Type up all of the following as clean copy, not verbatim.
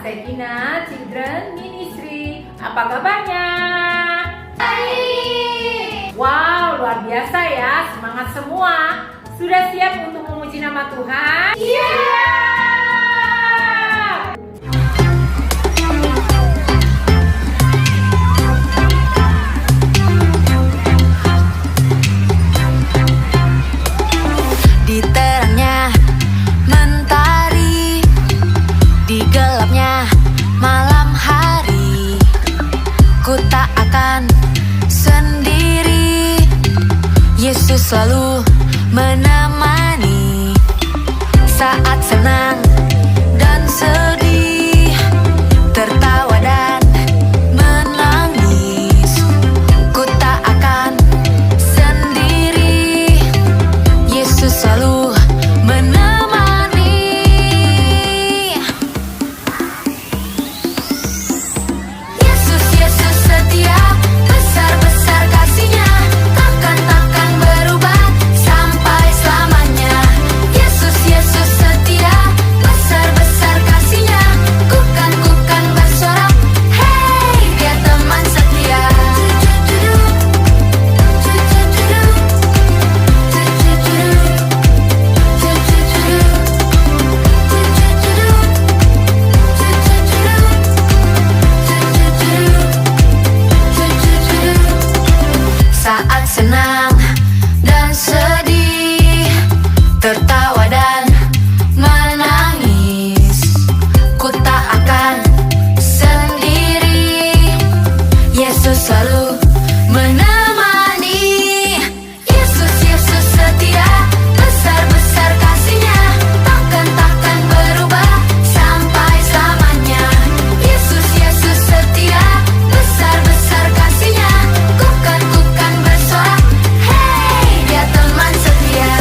Sekina Children Ministry. Apa kabarnya? Baik. Wow, luar biasa ya. Semangat semua. Sudah siap untuk memuji nama Tuhan? Iya. Di terangnya mentari, di gelapnya malam hari, ku tak akan sendiri. Yesus selalu menemani saat senang dan sedih, tertawa dan menangis. Ku tak akan sendiri. Yesus selalu menemani. Yesus, Yesus setia, besar-besar kasih-Nya, takkan berubah sampai selamanya. Yesus, Yesus setia, besar-besar kasih-Nya, ku kan bersorak, hey, Dia teman setia. Saat senang dan sedih, tertawa dan menangis, ku tak akan sendiri. Yesus selalu menemani. Yesus, Yesus setia, besar-besar kasih-Nya, takkan berubah sampai selamanya. Yesus, Yesus setia, besar-besar kasih-Nya, ku kan bersorak, hey, Dia teman setia.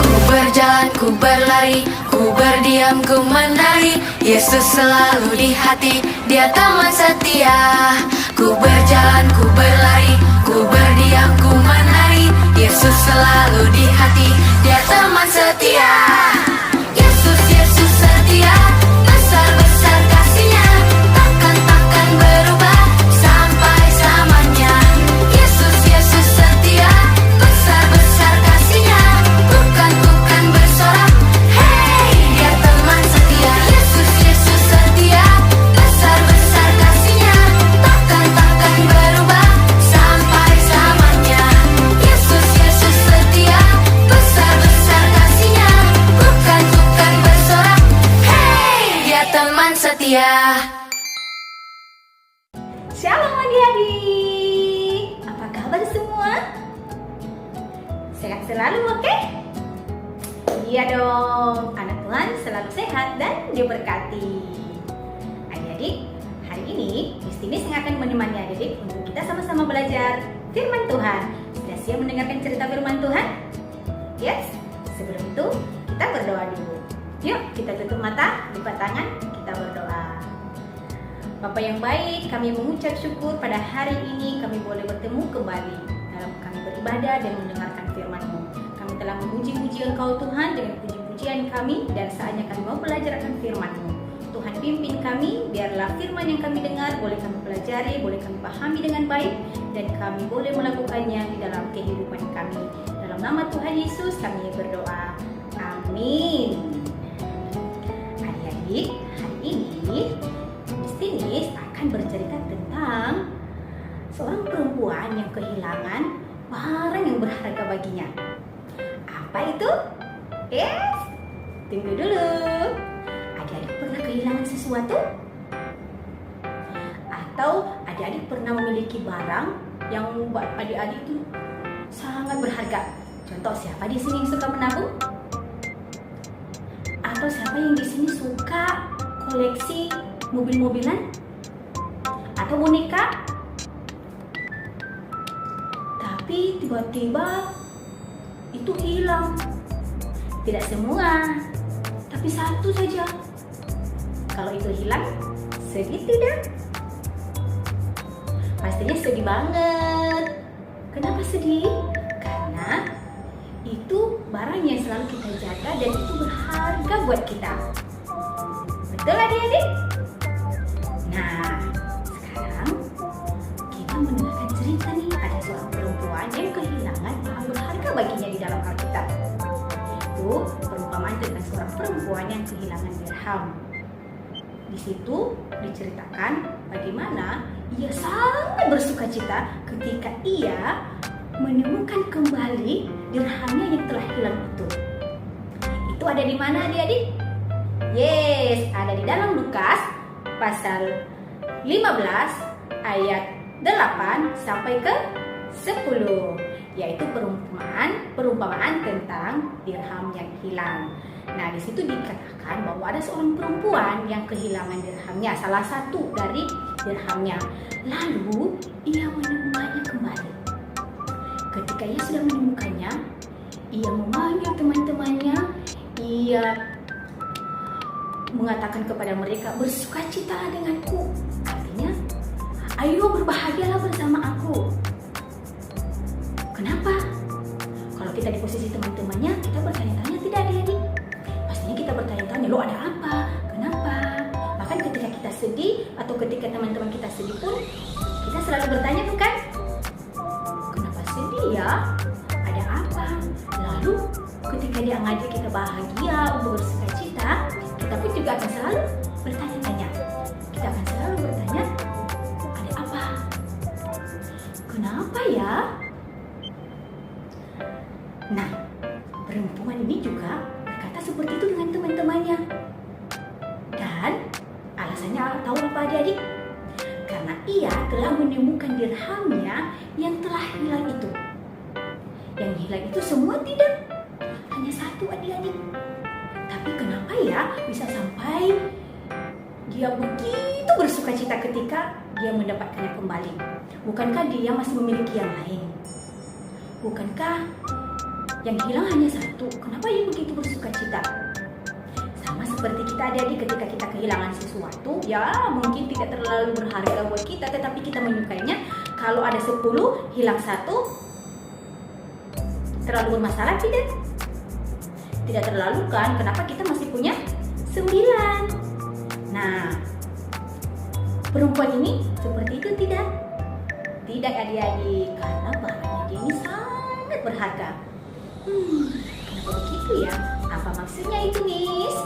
Ku berjalan, ku berlari, ku berdiam, ku menari. Yesus selalu di hati, Dia teman setia. Ku berjalan, ku berlari, ku berdiam, ku menari. Yesus selalu di hati, Dia teman setia. Yesus, Yesus setia, besar-besar kasih-Nya, takkan berubah sampai selamanya. Yesus, Yesus setia, besar-besar kasih-Nya, ku kan bersorak, hey, Dia teman setia. Yesus, Yesus setia, besar-besar kasih-Nya, takkan berubah sampai selamanya. Yesus, Yesus setia, besar-besar kasih-Nya, ku kan bersorak, hey, Dia teman setia. Shalom adik-adik. Apa kabar semua? Sehat selalu, oke? Iya dong, anak Tuhan selalu sehat dan diberkati. Adik-adik, hari ini Kristinis yang akan menemani adik-adik untuk kita sama-sama belajar firman Tuhan. Sudah siap mendengarkan cerita firman Tuhan? Yes, sebelum itu kita berdoa dulu. Yuk, kita tutup mata, lipat tangan, kita berdoa. Bapa yang baik, kami mengucap syukur pada hari ini kami boleh bertemu kembali dalam kami beribadah dan mendengarkan firman-Mu. Kami telah memuji-muji Engkau Tuhan dengan puji-pujian kami, dan saatnya kami mau belajar akan firman-Mu. Tuhan pimpin kami, biarlah firman yang kami dengar boleh kami pelajari, boleh kami pahami dengan baik, dan kami boleh melakukannya di dalam kehidupan kami. Dalam nama Tuhan Yesus kami berdoa. Amin. Adik-adik, hari ini Kristinis akan bercerita tentang seorang perempuan yang kehilangan barang yang berharga baginya. Apa itu? Yes, tunggu dulu. Adik-adik pernah kehilangan sesuatu? Atau adik-adik pernah memiliki barang yang buat adik-adik itu sangat berharga? Contoh, siapa di sini yang suka menabung? Atau siapa yang di sini suka koleksi mobil-mobilan atau boneka? Tapi tiba-tiba itu hilang. Tidak semua, tapi satu saja. Kalau itu hilang, sedih tidak? Pastinya sedih banget. Kenapa sedih? Karena itu barang yang selalu kita jaga dan itu berharga buat kita. Betul adik-adik? Nah, sekarang kita mendengarkan cerita nih. Ada seorang perempuan yang kehilangan barang berharga baginya di dalam Alkitab. Itu perumpamaan tentang seorang perempuan yang kehilangan dirham. Di situ diceritakan bagaimana ia sangat bersuka cita ketika ia menemukan kembali dirhamnya yang telah hilang itu. Itu ada di mana adik-adik? Yes, ada di dalam Lukas pasal 15 ayat 8 sampai ke 10, yaitu perumpamaan tentang dirham yang hilang. Nah, di situ dikatakan bahwa ada seorang perempuan yang kehilangan dirhamnya, salah satu dari dirhamnya. Lalu ia menemukannya kembali. Ketika ia sudah menemukannya, ia memanggil teman-temannya, ia mengatakan kepada mereka, bersukacitalah denganku. Artinya, ayo berbahagialah bersama aku. Kenapa? Kalau kita di posisi teman-temannya, kita bertanya-tanya tidak adik-adik? Pastinya kita bertanya-tanya, lo ada apa? Kenapa? Bahkan ketika kita sedih atau ketika teman-teman kita sedih pun, kita selalu bertanya bukan? Kenapa sedih ya? Ada apa? Lalu ketika dia ngajak kita bahagia untuk bersukacita, kita pun juga akan selalu bertanya-tanya. Kita akan selalu bertanya, ada apa? Kenapa ya? Nah, perempuan ini juga berkata seperti itu dengan teman-temannya. Dan alasannya tahu apa adik-adik? Karena ia telah menemukan dirhamnya yang telah hilang itu. Yang hilang itu semua tidak, hanya satu adik-adik. Tapi kenapa ya bisa sampai dia begitu bersukacita ketika dia mendapatkannya kembali? Bukankah dia masih memiliki yang lain? Bukankah yang hilang hanya satu? Kenapa dia begitu bersukacita? Sama seperti kita adik-adik ketika kita kehilangan sesuatu, ya mungkin tidak terlalu berharga buat kita, tetapi kita menyukainya. Kalau ada 10, hilang 1, terlalu bermasalah tidak? Tidak terlalu kan? Kenapa kita masih punya 9? Nah, perempuan ini seperti itu tidak? Tidak adik-adik, karena barangnya dia ini sangat berharga. Kenapa begitu ya? Apa maksudnya itu, Miss?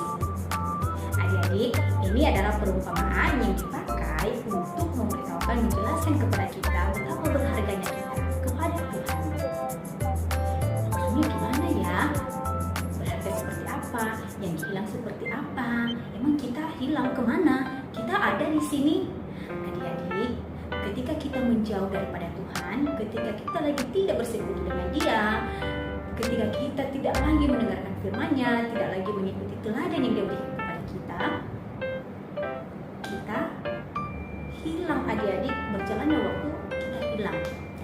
Adik-adik, ini adalah perumpamaan yang dipakai untuk memberitahukan, menjelaskan kepada kita betapa berharganya kita kepada Tuhan. Maksudnya gimana ya? Berharga seperti apa? Yang hilang seperti apa? Emang kita hilang kemana? Kita ada di sini. Adik-adik, ketika kita menjauh daripada Tuhan, ketika kita lagi tidak bersekutu dengan Dia, ketika kita tidak lagi mendengarkan firman-Nya, tidak lagi mengikuti teladan yang Dia berikan kepada kita, kita hilang adik-adik, berjalannya waktu kita hilang.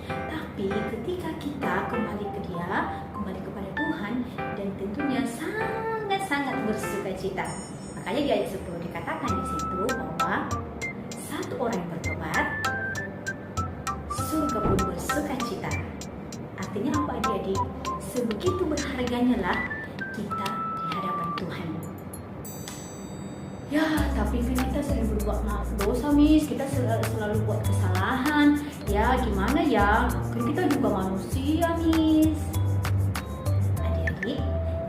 Tapi ketika kita kembali ke Dia, kembali kepada Tuhan, dan tentunya sangat-sangat bersukacita. Makanya di ayat 10 dikatakan di situ bahwa satu orang yang bertobat, surga pun bersukacita. Artinya apa adik-adik? Sebegitu berharganya lah kita di hadapan Tuhan. Ya, tapi kita sering berbuat dosa, Miss. Kita selalu buat kesalahan. Ya, gimana ya? Kan kita juga manusia, Miss. Adik-adik,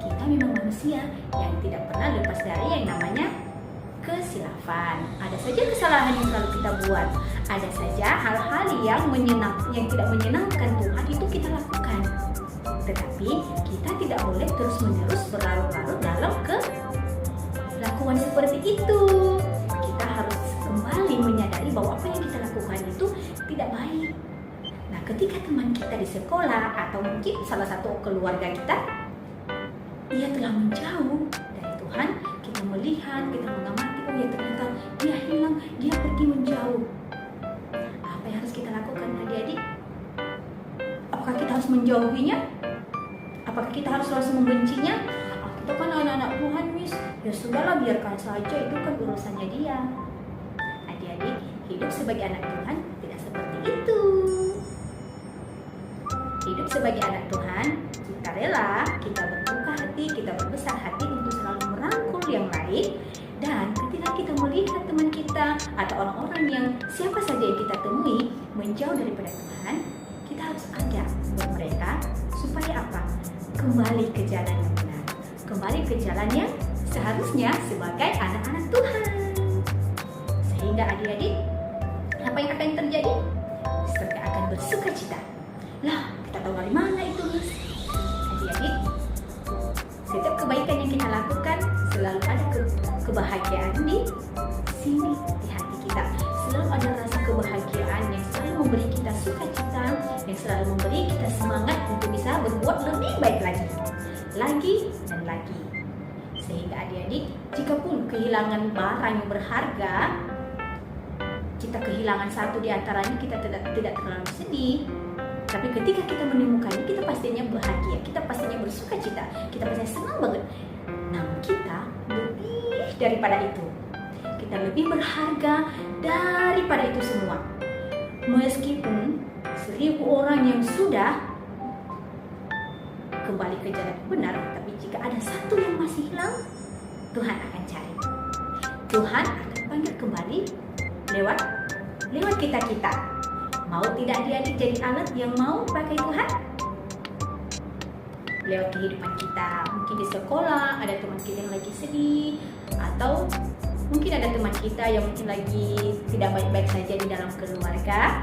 kita memang manusia yang tidak pernah lepas dari yang namanya kesilapan. Ada saja kesalahan yang selalu kita buat. Ada saja hal-hal yang tidak menyenangkan Tuhan itu kita lakukan. Tetapi kita tidak boleh terus-menerus berlarut-larut dalam kelakuan seperti itu. Kita harus kembali menyadari bahwa apa yang kita lakukan itu tidak baik. Nah, ketika teman kita di sekolah atau mungkin salah satu keluarga kita, ia telah menjauh dari Tuhan, kita melihat, kita mengamati, oh ya ternyata dia hilang, dia pergi menjauh. Apa yang harus kita lakukan adik-adik? Apakah kita harus menjauhinya? Apakah kita harus langsung membencinya? Atau kan anak-anak Tuhan, Miss, ya sudahlah biarkan saja, itu kan urusannya dia. Adik-adik, hidup sebagai anak Tuhan tidak seperti itu. Hidup sebagai anak Tuhan, kita rela, kita berbuka hati, kita berbesar hati untuk selalu merangkul yang lain. Dan ketika kita melihat teman kita atau orang-orang yang siapa saja yang kita temui menjauh daripada Tuhan, kita harus ajak buat mereka supaya apa? Kembali ke jalan yang benar, kembali ke jalan yang seharusnya sebagai anak-anak Tuhan. Sehingga adik-adik, apa yang akan terjadi? Mereka akan bersuka cita. Lah, kita tahu dari mana itu, Miss? Adik-adik, setiap kebaikan yang kita lakukan selalu ada kebahagiaan di sini, di hati kita. Selalu ada rasa kebahagiaan yang selalu memberi kita sukacita, yang selalu memberi kita semangat untuk bisa berbuat lebih baik lagi dan lagi. Sehingga adik-adik, jikapun kehilangan barang yang berharga, kita kehilangan satu di antaranya, kita tidak terlalu sedih. Tapi ketika kita menemukannya, kita pastinya bahagia, kita pastinya bersuka cita, kita pastinya senang banget. Namun kita lebih daripada itu, kita lebih berharga daripada itu semua. Meskipun 1000 orang yang sudah kembali ke jalan benar, tapi jika ada satu yang masih hilang, Tuhan akan cari. Tuhan akan panggil kembali lewat kita. Mau tidak adik-adik jadi alat yang mau pakai Tuhan? Lewat kehidupan kita, mungkin di sekolah ada teman kita yang lagi sedih, atau mungkin ada teman kita yang mungkin lagi tidak baik-baik saja di dalam keluarga.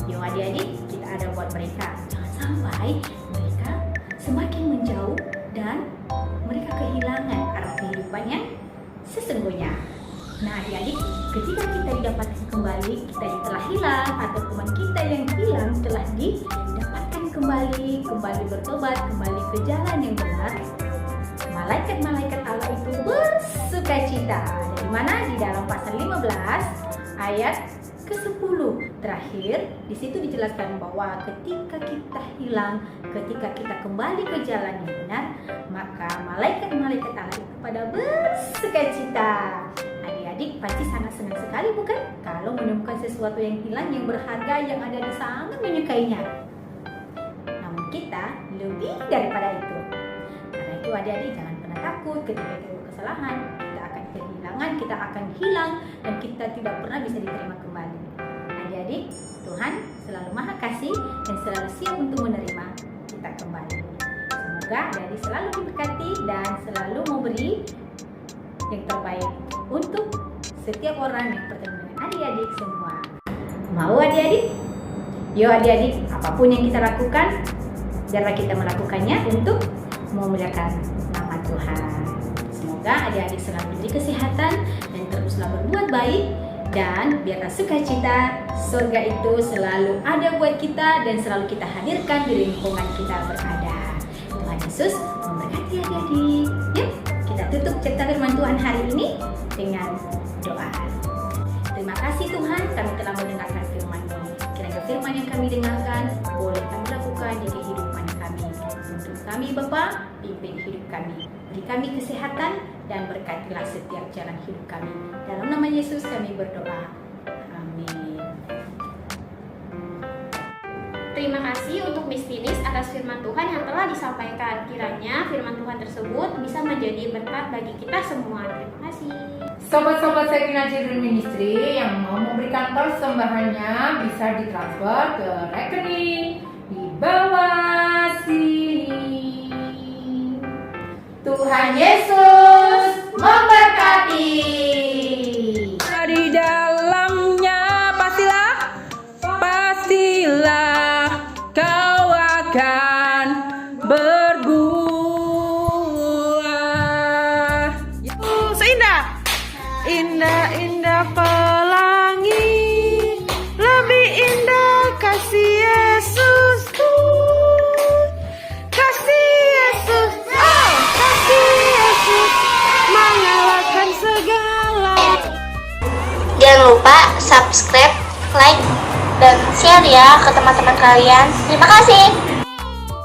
Yuk adik-adik, kita ada buat mereka. Jangan sampai mereka semakin menjauh dan mereka kehilangan arah kehidupan yang sesungguhnya. Nah adik-adik, ketika kita didapatkan kembali, kita yang telah hilang atau teman kita yang hilang telah didapatkan kembali bertobat, kembali ke jalan yang benar, malaikat-malaikat Allah itu bersuka cita. Dari mana? Di dalam pasal 15 ayat ke-10 terakhir, di situ dijelaskan bahwa ketika kita hilang, ketika kita kembali ke jalan yang benar, maka malaikat-malaikat Allah itu pada bersuka cita. Adik-adik pasti sangat senang sekali bukan? Kalau menemukan sesuatu yang hilang, yang berharga, yang ada di sangat menyukainya. Namun kita lebih daripada itu. Karena itu adik-adik jangan pernah takut ketika kita kesalahan. Kita akan kehilangan, kita akan hilang, dan kita tidak pernah bisa diterima kembali. Adik-adik, Tuhan selalu maha kasih dan selalu siap untuk menerima kita kembali. Semoga adik-adik selalu diberkati dan selalu memberi yang terbaik untuk setiap orang yang bertemu dengan adik-adik semua. Mau adik-adik? Yuk adik-adik, apapun yang kita lakukan, biarlah kita melakukannya untuk memuliakan nama Tuhan. Semoga adik-adik selalu diberi kesehatan dan teruslah berbuat baik, dan biarlah sukacita surga itu selalu ada buat kita dan selalu kita hadirkan di lingkungan kita berada. Tuhan Yesus memberkati adik-adik. Yuk kita tutup cerita firman Tuhan hari ini dengan doa. Terima kasih Tuhan, kami telah mendengarkan firman-Mu. Kiranya firman yang kami dengarkan boleh kami lakukan di kehidupan kami. Untuk kami Bapa, pimpin hidup kami. Beri kami kesehatan dan berkatilah setiap jalan hidup kami. Dalam nama Yesus kami berdoa. Amin. Terima kasih untuk Miss Tinis atas firman Tuhan yang telah disampaikan. Kiranya firman Tuhan tersebut bisa menjadi berkat bagi kita semua. Terima kasih. Sobat-sobat Sekina Children Ministry yang mau memberikan persembahannya bisa ditransfer ke rekening di bawah sini. Tuhan Yesus memberkati. Di dalamnya pastilah kau akan berbuah. Indah pelangi, lebih indah kasih Yesusku. Kasih Yesus, oh kasih Yesus mengalahkan segala. Jangan lupa subscribe, like, dan share ya ke teman-teman kalian. Terima kasih.